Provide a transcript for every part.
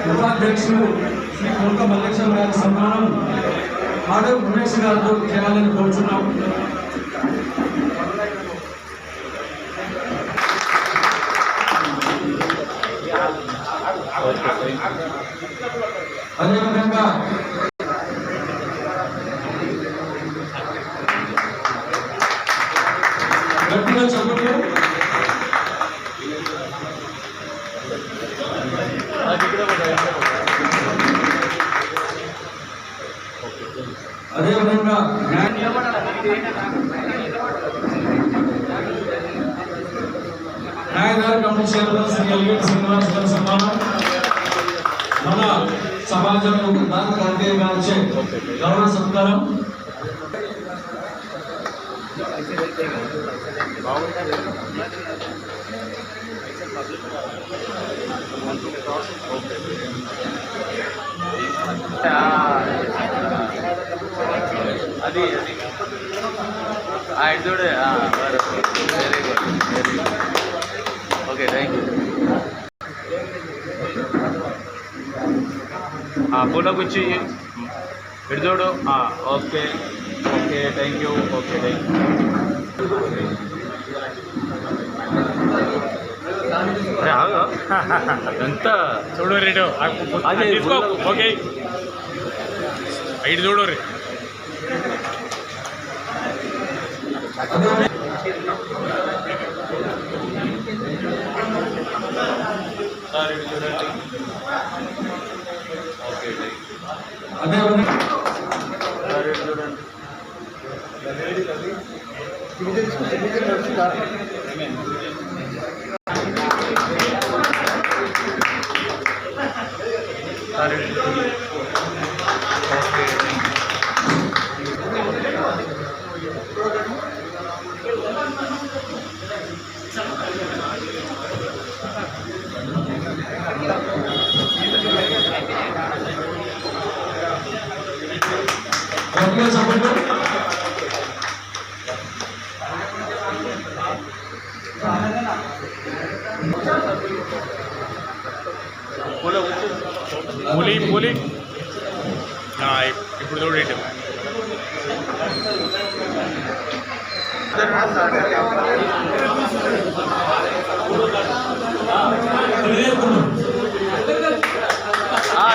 ఉపాధ్యక్షులు శ్రీ కొత్త మల్లేశ్వర గారి సన్మానం ఆడవ ఉమేష్ గారితో చేయాలని కోరుచున్నాం. అదేవిధంగా గట్టిగా చదువుతూ అదేవిధంగా న్యాయదార కమిటీ చైర్మన్ శ్రీ ఎల్వి శ్రీనివాస్ గారి సన్మానం మన సమాజంలో దాని కార్తీయ గారిచే గౌరవ సత్కారం. అది చూడే very good okay thank you. పూల గుచ్చి ఇటు చూడు okay okay thank you okay thank you. ఎంత చూడు రేటు అదే తీసుకో ఓకే ఇటు చూడు రే సార్ ఇటు చూడండి ఓకే అదేవిధంగా సార్ ఇటు చూడండి సార్ ఇటు చూడండి ఓకే గట్టిగా చదువుతూ పూలి పూలి ఇప్పుడు చూడు రేటు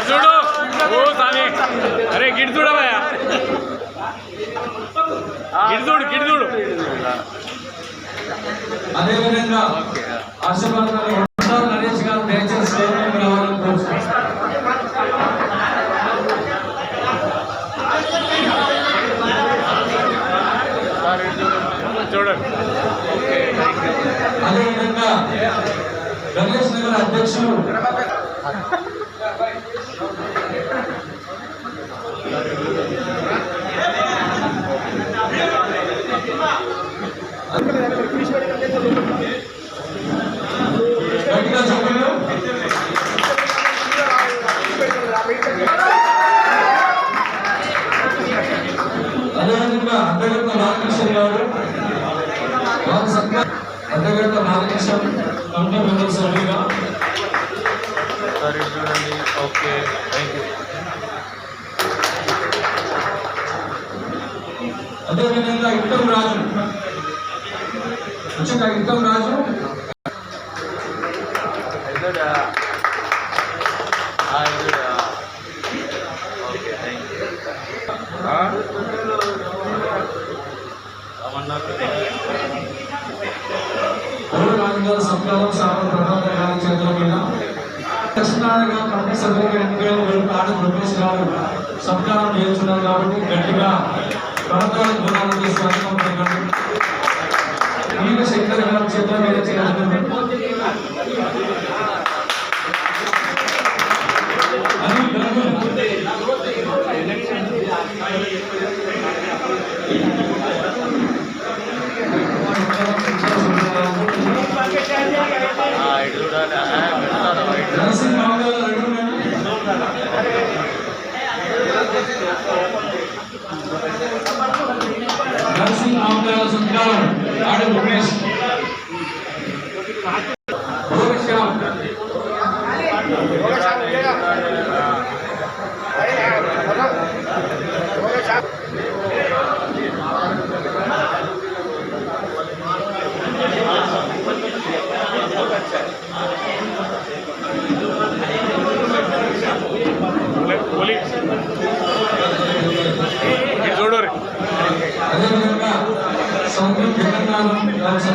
చూడు ఓ సామి అరే గిడి చూడవా గిడి చూడు అదేవిధంగా ఆశీర్వాదాలు నరేష్ గారు దయచేసి స్టేట్మెంట్ రావాలని కోరుతున్నాం. చూడండి అదేవిధంగా గణేష్ నగర్ అధ్యక్షులు గట్టిగా చెప్పండి. అదేవిధంగా అడ్డగట్ట బాలకృష్ణ గారు వారి సత్కారం అడ్డగట్ట బాలకృష్ణ కమిటీ మెంబర్ సభ్యులుగా సార్ ఇటు చూడండి ఓకే థ్యాంక్ యూ. అదేవిధంగా ఇట్టం రాజు వచ్చాక ఇట్టం రాజు ఎదుడా ఓకే థ్యాంక్ యూ. రాజుగారి సత్కారం సాగర్ ప్రభాకర్ గారి చేతుల మీద దక్షిణాదిగా కమిటీ సభ్యులుగా ఎన్నికైన ఆడ రమేష్ గారు సత్కారం చేస్తున్నారు కాబట్టి గట్టిగా ప్రభుత్వానికి గుణాలు స్వాగతం పలకండి. నీకు శంకర్ గారి చేతుల మీద చేయాలి. ఇటు చూడాలి నరసింహ నరసింహ సత్కారం ఆడ రమేష్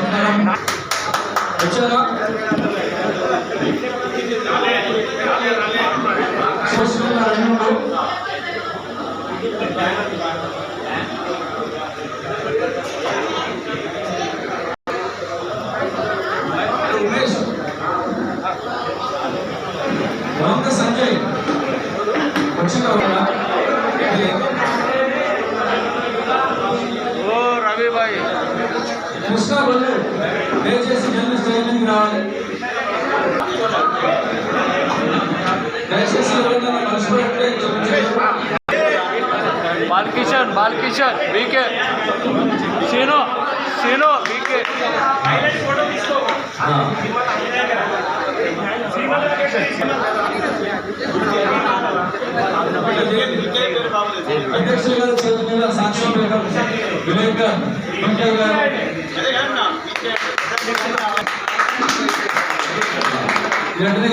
సత్కారం వచ్చారా? సోషల్ అన్నుడు ఉమేష్ వంక సంజయ్ వచ్చిన ఓ రవి భాయ్ కృష్ణ బొల్లు దయచేసి జర్నలిస్ట్ ట్రైనింగ్ రావాలి. దయచేసి ఎవరైనా మర్చిపోయినట్లే క్షమించండి. బాలకిషన్ బీకే సీను బీకే అధ్యక్షులు గారు చేతి మీద సాక్ష్యం పెట్టడం వివేక్ గారు వెంకయ్య గారు వెంటనే